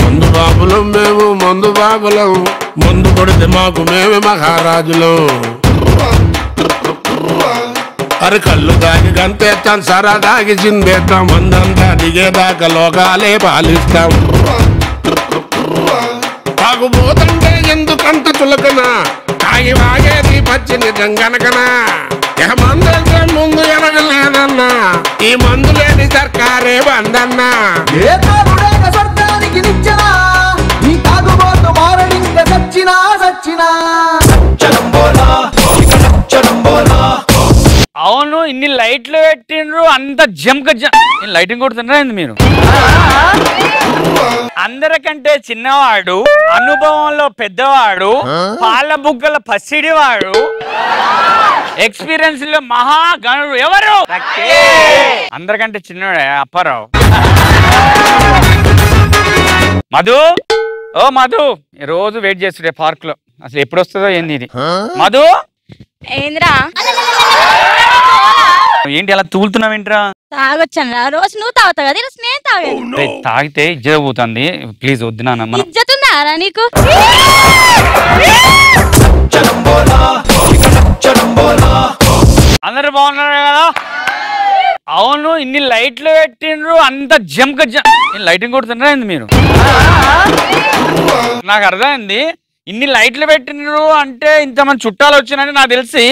మందు బాబులం మేము మందు బాబులం మందు కొడితే మాకు మేమే మహారాజులం అరే కళ్ళు దాగి గంతేస్తాం సరా దాగి చిందేస్తాం మందంతా దిగేదాకా లోకాలే పాలిస్తాం తాగుబోతంటే ఎందుకంత చులకనా తాగి వాగేది పచ్చి నిజం గనకనా మందంటే ముందు ఎనగలేదన్నా ఈ మందు లేని సర్కారే బందన్నా స్వర్గానికి నిచ్చనా నీ తాగుబోతు మారడింక సచ్చినా సచ్చినా. అవును ఇన్ని లైట్లు పెట్టిండ్రు అంత జంక లైటింగ్ కొడుతున్నారా మీరు? అందరికంటే చిన్నవాడు, అనుభవంలో పెద్దవాడు, పాల బుగ్గల పసిడివాడు, ఎక్స్పీరియన్స్ లో మహాగణుడు ఎవరు? అందరికంటే చిన్నవాడే అప్పారావు. మధు, ఓ మధు, రోజు వెయిట్ చేస్తుండే పార్క్ లో, అసలు ఎప్పుడు వస్తుందో ఏంది ఇది? మధు ఏంద్రా ఏంటి అలా తూలుతున్నావు ఏంట్రా? తాగొచ్చాను రా, రోజు నువ్వు తాగుతావు కదా, ఈరోజు నేను తాగాను. తాగితే ఇజ్జత పోతుంది, ప్లీజ్ వద్దు నాన్న. ఇజ్జత్ ఉందారా నీకు? అందరు బాగున్నారు కదా? అవును ఇన్ని లైట్లు పెట్టిండ్రు అంత జంక లైటింగ్ కొడుతున్నారా మీరు? నాకు అర్థమైంది, ఇన్ని లైట్లు పెట్టిండ్రు అంటే ఇంతమంది చుట్టాలు వచ్చినని నాకు తెలిసి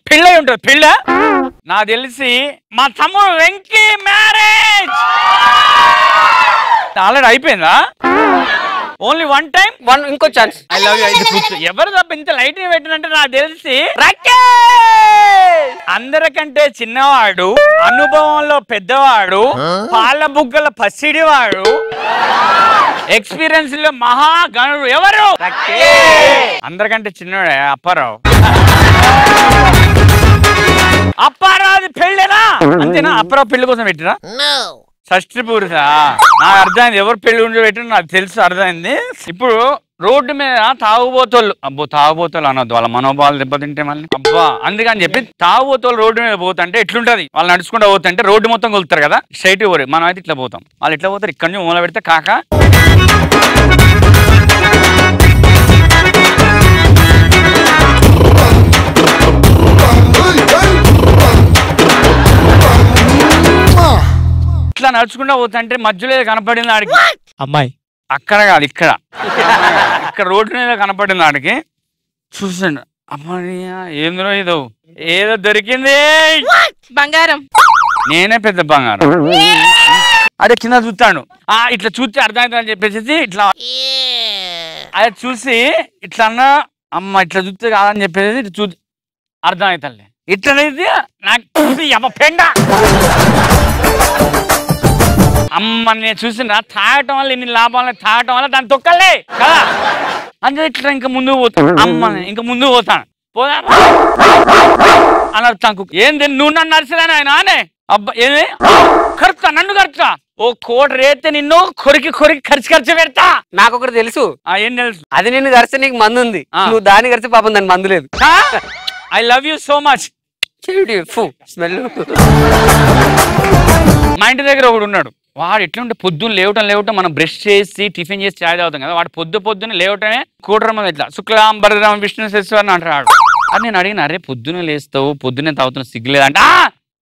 పెళ్ళై ఉంటుంది. పెళ్ళ నాకు తెలిసి మా తమ్ముడు వెంకీ మ్యారేజ్ ఆల్రెడీ అయిపోయిందా? ఓన్లీ వన్ టైం, ఇంకో ఛాన్స్. I love you. ఎవరు తప్ప ఇంత లైటింగ్ పెట్టినంటే నాకు తెలిసి అందరికంటే చిన్నవాడు, అనుభవంలో పెద్దవాడు, పాల బుగ్గల పసిడివాడు, ఎక్స్పీరియన్స్ లో మహాగణుడు ఎవరు? అందరికంటే చిన్నవాడే అప్పారావు. అప్పారావు పెళ్ళేనా? అంతేనా? అప్పారావు పెళ్లి కోసం పెట్టినా? షష్ఠి పూర్తి. నాకు అర్థమైంది ఎవరు పెళ్లి ఉండి పెట్టిన నాకు తెలుసు, అర్థమైంది. ఇప్పుడు రోడ్డు మీద తాగుబోతోళ్ళు, అబ్బో తాగుబోతోళ్ళు అనొద్దు, వాళ్ళ మనోభావాలు దెబ్బతింటే మళ్ళీ అబ్బా. అందుకని చెప్పి తాగుబోతోళ్ళు రోడ్డు మీద పోతుంటే ఎట్లుంటది, వాళ్ళు నడుచుకుంటూ పోతుంటే రోడ్డు మొత్తం కొలుతారు కదా, స్ట్రైట్ పోరు. మనం అయితే ఇట్లా పోతాం, వాళ్ళు ఇట్లా పోతారు. ఇక్కడ నుంచి మూల పెడితే కాక ఇట్లా నడుచుకుంటూ పోతుంటే మధ్యలో కనపడింది ఆడికి అమ్మాయి, అక్కడ కాదు ఇక్కడ, ఇక్కడ రోడ్డు మీద కనపడింది ఆడికి. చూసాడు, అమ్మాయి ఏందో ఏదో ఏదో దొరికింది, బంగారం. నేనే పెద్ద బంగారం. అదే కింద చూస్తాడు, ఇట్లా చూస్తే అర్థమవుతుందని చెప్పేసి ఇట్లా అదే చూసి ఇట్లా అన్న, అమ్మ ఇట్లా చూస్తే కాదని చెప్పేసి ఇట్లా చూ అర్థమవుతుంది. ఇట్లనేది నాకు పెండ అమ్మ నేను చూసిన తాగటం వల్ల ఎన్ని లాభాలు, తాగటం వల్ల దాన్ని తొక్కలే కదా. అంటే ఇట్లా ఇంకా ముందుకు పోతాను, అమ్మ ఇంకా ముందుకు పోతాను, పోదా అని అర్థం. ఏంది నువ్వు నన్ను నడిచిరాని ఆయన అనే అబ్బా ఏది ఖర్చా, నన్ను ఖర్చా ఓ కోటి రేతే నిన్ను కొరికి కొరికి ఖర్చు పెడతా. నాకు ఒకటి తెలుసు. ఏం తెలుసు? అది నిన్ను ఖర్చు నీకు మందు ఉంది, నువ్వు దాన్ని ఖర్చు పాపం దాని మందు లేదు. I love you so much. Smell. మా ఇంటి దగ్గర ఒకడు ఉన్నాడు, వాడు ఎట్లుంటే పొద్దున్న లేవటం మనం బ్రష్ చేసి టిఫిన్ చేసి చాయ్ తాగుతాం కదా, వాడు పొద్దున్న లేవటమే కూటర మంది ఇట్లా శుక్లాం భరద్రాం విష్ణు శశివారిని అంటాడు. అది నేను అడిగిన, అరే పొద్దున్న లేస్తావు, పొద్దున్నే తాగుతున్నా సిగ్గులేదంట.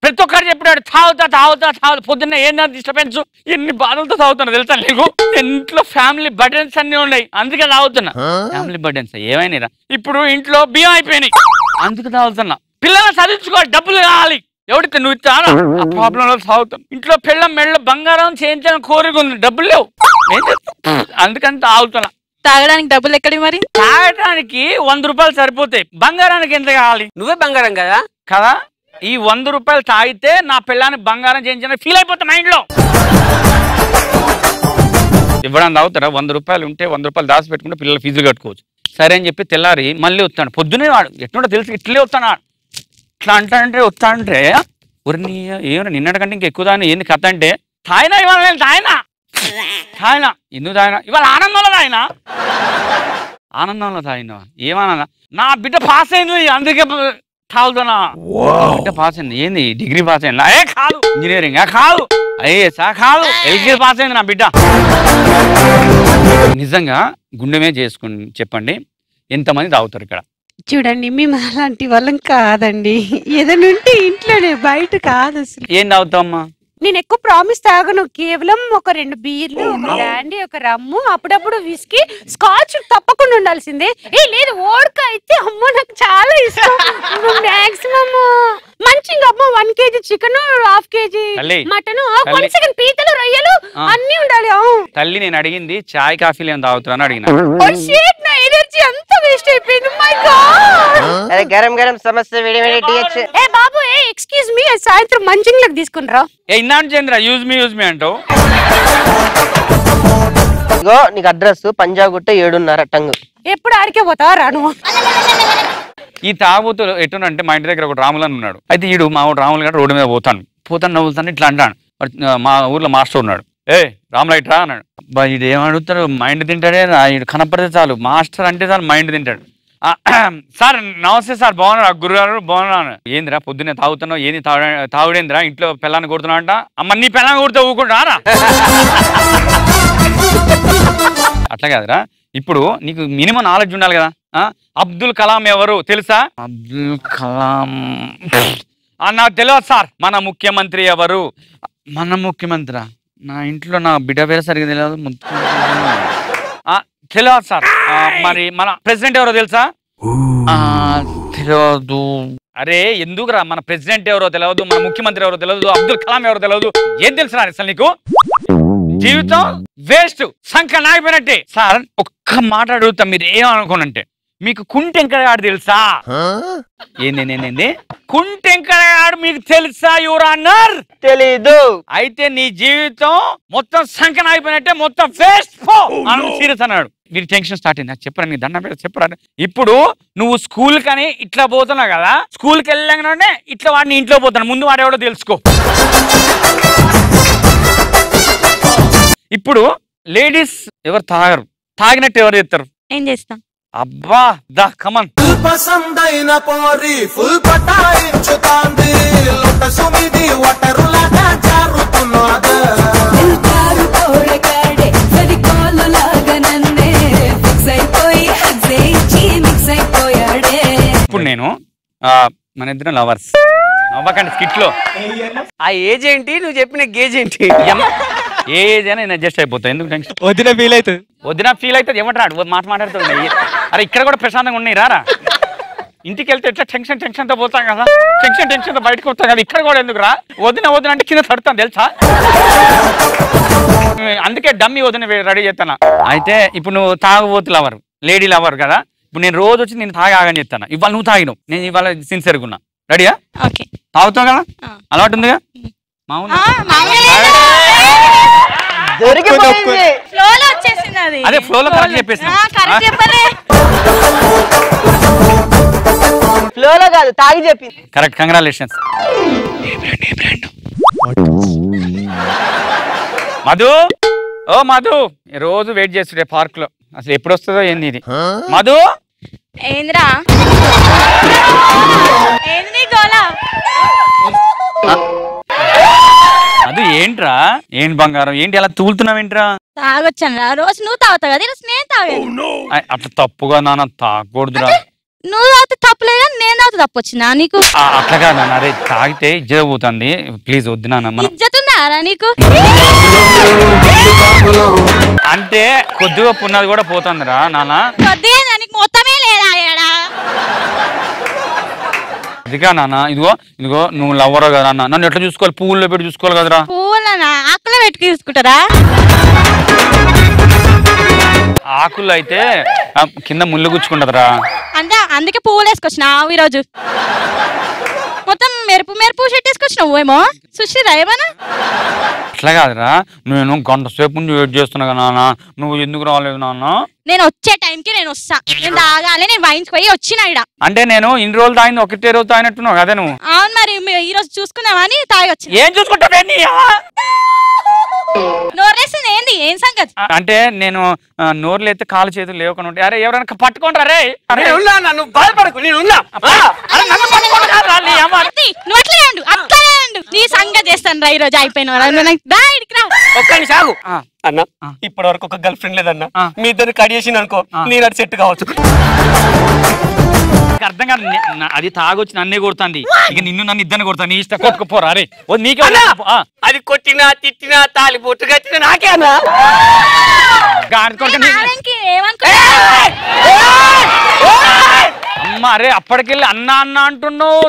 ప్రతి ఒక్కరు చెప్పాడు తాగుతా పొద్దున్న ఏందా డిస్టర్బెన్స్, ఎన్ని బాధలతో తాగుతున్నా తెలుసా నీకు? ఇంట్లో ఫ్యామిలీ బర్డెన్స్ అన్ని ఉన్నాయి, అందుకే తాగుతున్నా. ఫ్యామిలీ బర్డెన్స్ ఏమైనా ఇప్పుడు ఇంట్లో బియ్యం అయిపోయినాయి, అందుకు తాగుతున్నా. పిల్లలు చదివించుకోవాలి, డబ్బులు కావాలి, ఎవడితే నువ్వు ఇస్తాను ఆ ప్రాబ్లంలో తాగుతాం. ఇంట్లో పిల్ల మెళ్ళ బంగారం చేయించాలని కోరిక ఉంది, డబ్బులు లేవు, అందుకని తాగుతున్నా. తాగడానికి డబ్బులు ఎక్కడి మరి? తాగడానికి 100 రూపాయలు సరిపోతాయి, బంగారానికి ఎంత కావాలి? నువ్వే బంగారం కదా కదా. ఈ 100 రూపాయలు తాగితే నా పిల్లాన్ని బంగారం చేయించాలని ఫీల్ అయిపోతా మైండ్ లో. ఇవ్వడానికి తాగుతారా? 100 రూపాయలు ఉంటే 100 రూపాయలు దాచి పెట్టుకుంటే పిల్లలు ఫీజులు కట్టుకోవచ్చు. సరే అని చెప్పి తెల్లారి మళ్ళీ వస్తాడు. పొద్దునే వాడు ఎట్లుంటో తెలిసి ఇట్లే వస్తాడు, ఇట్లా అంటాడంటే వస్తాడంటే ఒరిని ఏమన్నా నిన్నటికంటే ఇంకా ఎక్కువ దాని ఏంది కథ అంటే తాయినా ఇవాళ నేను తాయినా ఎందుకు తాయినా ఇవాళ ఆనందంలో తాయినా ఆనందంలో తాయినా ఏమన్నా నా బిడ్డ పాస్ అయింది అందుకే తాగుతున్నా బిడ్డ పాస్ అయింది ఏంది డిగ్రీ పాస్ అయింది ఏ కాదు ఇంజనీరింగ్ కాదు ఐఏఎస్ కాదు ఎల్కేజీ పాస్ అయింది నా బిడ్డ నిజంగా గుండెమే చేసుకుని చెప్పండి ఎంతమంది తాగుతారు ఇక్కడ చూడండి మేము అలాంటి వాళ్ళం కాదండి ఏదైనా ఉంటే ఇంట్లోనే బయట కాదు అసలు ఏం తాగుతావమ్మా నేను ఎక్కువ ప్రామిస్ తాగను కేవలం ఒక 2 బీర్లు ఒక బ్రాండీ ఒక రమ్ము అప్పుడప్పుడు విస్కీ స్కాచ్ తప్పకుండా ఉండాల్సిందే లేదు ఓడ్కా అయితే అమ్మో నాకు చాలా ఇష్టం మాక్సిమం మంచిగా అమ్మ 1 kg chicken 1/2 kg mutton 1 second పీతలు రొయ్యలు అన్ని ఉండాలి తల్లి నేను అడిగింది చాయ్ కాఫీలు ఏం తాగుతారు అని అడిగిన నా ఎనర్జీ అంతా వేస్ట్ అయిపోయింది మై గాడ్ అరే గరం గరం సమస్య వేడి వేడి టీఎచ్ ఏ బాబు ఎక్స్క్యూజ్ మీ సాయంత్రం మంచింగ్లకు తీసుకునిరా ఇన్నాను చంద్ర యూజ్ మీ అంటావు ఇగో నీకు అడ్రస్ పంజాబ్ గుట్ట 7:30 టంగు ఎప్పుడు ఆడికే పోతావా రాను ఈ తాగుబోతులు ఎట్టునంటే మా ఇంటి దగ్గర ఒక రాములని ఉన్నాడు అయితే ఈడు మా రాములు గారు రోడ్డు మీద పోతాను నవ్వుతాను ఇట్లా అంటాను మా ఊర్లో మాస్టర్ ఉన్నాడు రాములు ఇట్రా అన్నాడు అబ్బా ఈడు ఏమడుగుతాడు మైండ్ తింటాడే ఈడు కనపడితే చాలు మాస్టర్ అంటే చాలు మైండ్ తింటాడు సార్ నమస్తే సార్ బాగున్నారా గురుగారు బాగున్నాను ఏందిరా పొద్దున్నే తాగుతున్నావు ఏంది తాగుడేందిరా ఇంట్లో పిల్లాన్ని కొడుతున్నావు అంట అమ్మ నీ పిల్లాన్ని కొడితే ఊకుంటారా అట్లా కాదురా ఇప్పుడు నీకు మినిమం నాలెడ్జ్ ఉండాలి కదా అబ్దుల్ కలాం ఎవరు తెలుసా అబ్దుల్ కలాం నాకు తెలియదు సార్ మన ముఖ్యమంత్రి ఎవరు మన ముఖ్యమంత్రి నా ఇంట్లో నా బిడ్డ పేరు సరిగ్గా తెలియదు తెలియదు సార్ మరి మన ప్రెసిడెంట్ ఎవరో తెలుసా తెలియదు అరే ఎందుకురా మన ప్రెసిడెంట్ ఎవరో తెలియదు మన ముఖ్యమంత్రి ఎవరో తెలియదు అబ్దుల్ కలాం ఎవరో తెలియదు ఏం తెలుసురా అసలు నీకు జీవితం వేస్ట్ సంఖ్య నాగిపోయినట్టే సార్ ఒక్క మాట అడుగుతా మీరు ఏమనుకోనంటే మీకు కుంటెంకరగాడు తెలుసా ఏంది కుంటెంకరగాడు మీకు తెలుసా యువర్ ఆనర్ తెలీదు అయితే నీ జీవితం మొత్తం సంఖ్య నాగిపోయినట్టే మొత్తం వేస్ట్ సీరియస్ అన్నాడు మీరు టెన్షన్ స్టార్ట్ అయింది చెప్పరా నీ దండం పేరు చెప్పరా ఇప్పుడు నువ్వు స్కూల్ కని ఇట్లా పోతున్నావు కదా స్కూల్కి వెళ్ళగానే ఇట్లా వాడిని ఇంట్లో పోతాను ముందు వాడెవడో తెలుసుకో ఇప్పుడు లేడీస్ ఎవరు తాగరు తాగినట్టు ఎవరు చేస్తారు ఏం చేస్తాం అబ్బా దా కమన్ పసందైన పోరి ఫుల్ పటాయించుతాంది లోటసు మీది వటరులాగా జారుతున్నది ఇప్పుడు నేను మన ఇద్దరం లవర్స్ నవ్వకండి స్కిట్ లో ఆ ఏజ్ ఏంటి నువ్వు చెప్పిన గేజ్ ఏంటి ఏ ఏజ్ అయినా నేను అడ్జస్ట్ అయిపోతా ఎందుకు టెన్షన్ వదిన ఫీల్ అవుతుంది వదిన ఫీల్ అవుతుంది ఏమంటాడు మాట్లాడుతుంది అరే ఇక్కడ కూడా ప్రశాంతంగా ఉన్నాయి రారా ఇంటికి వెళ్తే ఎట్లా టెన్షన్ తో పోతాం కదా టెన్షన్ తో బయటకు వస్తాం కదా ఇక్కడ కూడా ఎందుకు రా వదిన అంటే కింద తడుతాను తెలుసా అందుకే డమ్మీ వదిన రెడీ చేస్తాను అయితే ఇప్పుడు నువ్వు తాగబోతు లవర్ లేడీ లవర్ కదా ఇప్పుడు నేను రోజు వచ్చి నేను తాగాగని చెప్తాను ఇవాళ నువ్వు తాగినావు నేను ఇవాళ సిన్సియర్గా ఉన్నా రెడీయా తాగుతావు కదా అలవాటు ఉందిగా అదే ఫ్లోలో కరెక్ట్ చెప్పేసి ఫ్లోలో కాదు తాగి చెప్పింది కరెక్ట్ కంగ్రాచులేషన్స్ మధు ఓ మధు రోజు వెయిట్ చేస్తుండే పార్క్ లో అసలు ఎప్పుడు వస్తుందో ఏంది ఇది మధు ఏంద్రా ఏంది గోలా అది ఏంట్రా ఏంటి బంగారం ఏంటి అలా తూలుతున్నావు ఏంట్రా తాగొచ్చాను రోజు నువ్వు తాగుతావు కదా ఈరోజు నేను తాగాను అట్లా తప్పుగా నాన్న తాగకూడదురా నువ్వు తాగితే తప్పులేదా నేను తాగితే తప్పు వచ్చినా నీకు అట్లాగా నాన్న అరే తాగితే ఇజ్జత పోతుంది ప్లీజ్ వద్దు నాన్న ఇజ్జత ఉందారా నీకు అంటే కొద్దిగా పున్నది కూడా పోతుందిరా నాన్న కొద్దిగా నీకు మొత్తమే లేదా అదిగా నాన్న ఇదిగో నువ్వు లవ్వరు కదా అన్న నన్ను ఎట్లా చూసుకోవాలి పువ్వుల్లో పెట్టి చూసుకోవాలి కదరా పువ్వులనా ఆకులో పెట్టుకు చూసుకుంటారా ఆకులు అయితే కింద ముళ్ళు గుచ్చుకుంటదరా అంటే అందుకే పువ్వులు వేసుకొచ్చినావు ఈరోజు మొత్తం మెరుపు షర్ట్ వేసుకొచ్చినావు ఏమో సుశ్రీరా ఏమన్నా అట్లా కాదురా, నేను గంట సేపు నుండి వెయిట్ చేస్తున్నా కదా నాన్న, నువ్వు ఎందుకు రాలేదు నాన్న? నేను వచ్చే టైంకి నేను వస్తా, నేను తాగాలి, నేను వైన్స్ పోయి వచ్చిన ఈడ. అంటే నేను ఇన్ని రోజులు తాగింది ఒకటే రోజు తాగినట్టున్నావు కదా నువ్వు. అవును మరి, ఈ రోజు చూసుకుందామని తాగి వచ్చి. ఏం చూసుకుంటావు? నోరేసింది ఏంది, ఏం సంగతి? అంటే నేను నోరులు ఎత్తే కాలు చేతులు లేకుండా ఉంటాయి. అరే ఎవరైనా పట్టుకోండి రే. నువ్వు బాధపడకు, నేను ఉన్నా. నువ్వు అట్లే ఉండు, అట్లనే ఉండు. నీ సంగతి చేస్తాను రా, ఈ రోజు అయిపోయిన ఒక్క నిమిషం ఆగు. అన్న ఇప్పటి వరకు ఒక గర్ల్ ఫ్రెండ్ లేదన్న, మీ ఇద్దరు కడియేసింది అనుకో, నేను అది సెట్ కావచ్చు. అర్థం కాదు, అది తాగొచ్చి నన్నే కొడుతుంది, ఇక నిన్ను నన్ను ఇద్దరిని కొడతాను. నీ ఇష్టం, కొట్టుకుపోరా రే. నీకే అది కొట్టినా తిట్టినా తాలి బొట్టు కట్టినా నాకే అన్నా. అమ్మ అరే అప్పటికెళ్ళి అన్న అన్న అంటున్నావు,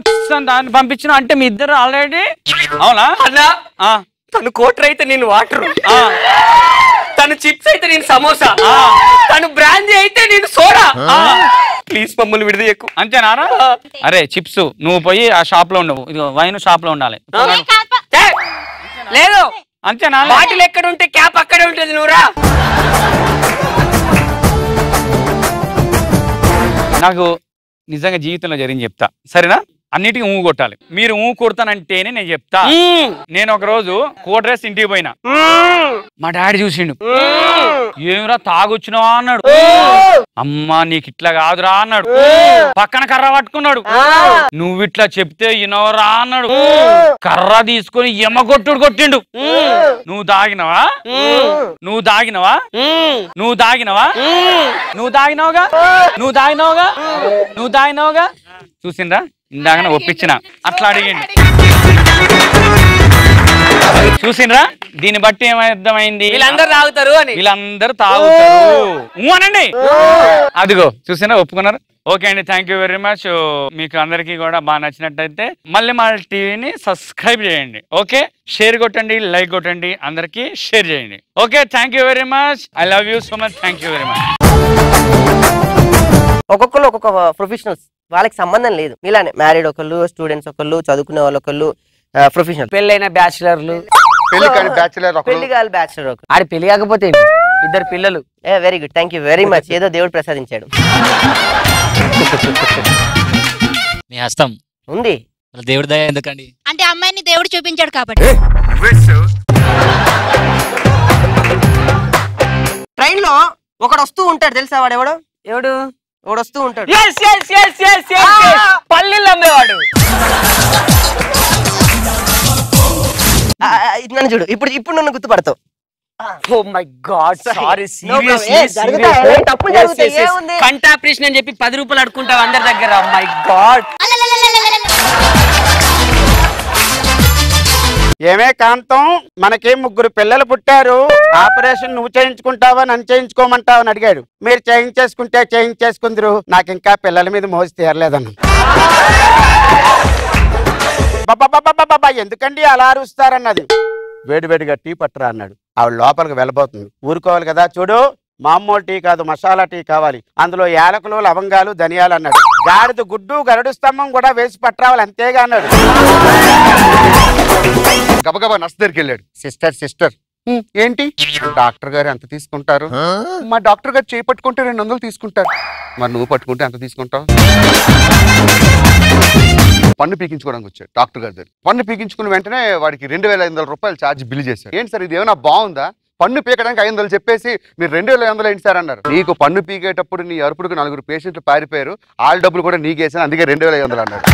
దాన్ని పంపించిన అంటే మీ ఇద్దరు ఆల్రెడీ. అవునా అన్నా? తను కోటర్ అయితే నేను వాటర్, తను చిప్స్ అయితే నేను సమోసా, తను బ్రాందీ అయితే నేను సోడా. ప్లీజ్ మమ్మల్ని విడదీయకు. అంతేనారా? అరే చిప్స్ నువ్వు పోయి ఆ షాప్ లో ఉండవు, ఇది వైన్ షాప్ లో ఉండాలి. లేదు అంతేనా? బాటిల్ ఎక్కడ ఉంటే క్యాప్ అక్కడే ఉంటుంది, నువ్వురా. నాకు నిజంగా జీవితంలో జరిగింది చెప్తా, సరేనా? అన్నిటికీ ఊ కొట్టాలి. మీరు ఊ కొడతానంటేనే నేను చెప్తా. నేను ఒక రోజు కోట్ డ్రెస్ ఇంటికి పోయినా, మా డాడీ చూసిండు. ఏమిరా తాగొచ్చినావా అన్నాడు. అమ్మా నీకు ఇట్లా కాదురా అన్నాడు. పక్కన కర్ర పట్టుకున్నాడు. నువ్వు ఇట్లా చెప్తే ఇనవరా అన్నాడు. కర్ర తీసుకొని ఎమ్మగొట్టుడు కొట్టిండు. నువ్వు తాగినవా? నువ్వు తాగినవా? నువ్వు తాగినవా? నువ్వు తాగినవుగా? నువ్వు తాగినవుగా? నువ్వు తాగినవుగా? చూసిండ్రా, ఇందాక ఒప్పించిన అట్లా అడిగిండు. చూసిండ్రా, దీన్ని బట్టి ఏమర్థమైంది? వీళ్ళందరూ తాగుతారు అని. వీళ్ళందరూ తాగుతారు అనండి. అదిగో చూసిండ్రా, ఒప్పుకున్నారు. ఓకే అండి, థ్యాంక్ యూ వెరీ మచ్. మీకు అందరికీ కూడా బాగా నచ్చినట్టయితే మళ్ళీ మా టీవీని సబ్స్క్రైబ్ చేయండి. ఓకే, షేర్ కొట్టండి, లైక్ కొట్టండి, అందరికి షేర్ చేయండి. Okay, thank you very much. I love you so much. Thank you very much. ఒక్కొక్కరు ఒక్కొక్క ప్రొఫెషనల్స్, వాళ్ళకి సంబంధం లేదు. ఇలానే మ్యారీడ్ ఒకళ్ళు, స్టూడెంట్స్ ఒకళ్ళు, చదువుకునే వాళ్ళు ఒకళ్ళు, ప్రొఫెషనల్. పెళ్ళైన బ్యాచులర్లు, పెళ్లి కాని బ్యాచులర్ ఒకరు. ఆడి పెళ్లి కాకపోతే ఇద్దరు పిల్లలు. Very good, thank you very much. ఏదో దేవుడు ప్రసాదించాడు. మీ హస్తం ఉంది, దేవుడి దయ ఎందుకండి? అంటే అమ్మాయిని దేవుడు చూపించాడు కాబట్టి. ట్రైన్ లో ఒకడు వస్తూ ఉంటాడు, తెలుసా వాడు ఎవడు? ఎవడు? ఒకడు వస్తూ ఉంటాడు, పల్లీలు అమ్మేవాడు. నన్ను చూడు, ఇప్పుడు నన్ను గుర్తుపడతావు. Oh my God, sorry, కంట ఆపరేషన్ అని చెప్పి 10 రూపాయలు అడుకుంటావు అందరి దగ్గర. My God. ఏమే కాంతం, మనకి 3 పిల్లలు పుట్టారు, ఆపరేషన్ నువ్వు చేయించుకుంటావా నన్ను చేయించుకోమంటావా అని అడిగాడు. మీరు చేయించేసుకుంటే చేయించేసుకుందరు, నాకు ఇంకా పిల్లల మీద మోసి తీరలేదన్న. బాబా ఎందుకండి అలా అరుస్తారన్నది. వేడివేడిగా టీ పట్టరా అన్నాడు. ఆవిడ లోపలికి వెళ్ళబోతుంది, ఊరుకోవాలి కదా. చూడు, మామూలు టీ కాదు, మసాలా టీ కావాలి, అందులో యాలకులు, లవంగాలు, ధనియాలు అన్నాడు. గాడిద గుడ్డు, గరుడు స్తంభం కూడా వేసి పట్టరావాలి, అంతేగా అన్నాడు. గబగబా నర్స్ దగ్గరికి వెళ్ళాడు. సిస్టర్ ఏంటి? డాక్టర్ గారు ఎంత తీసుకుంటారు? మా డాక్టర్ గారు చేయి పట్టుకుంటే 200 తీసుకుంటారు. మరి నువ్వు పట్టుకుంటే ఎంత తీసుకుంటావు? పన్ను పీకించుకోవడానికి వచ్చాడు డాక్టర్ గారి దగ్గర. పన్ను పీకించుకున్న వెంటనే వాడికి 2500 రూపాయలు ఛార్జ్ బిల్ చేశాడు. ఏంటి సార్ ఇది ఏమైనా బాగుందా? పన్ను పీకడానికి 500 చెప్పేసి మీరు 2500 ఏంటి సార్ అన్నారు. నీకు పన్ను పీకేటప్పుడు నీ అరుపుడుకు 4 పేషెంట్లు పారిపోయారు, వాళ్ళ డబ్బులు కూడా నీకేసాను, అందుకే 2500 అన్నారు.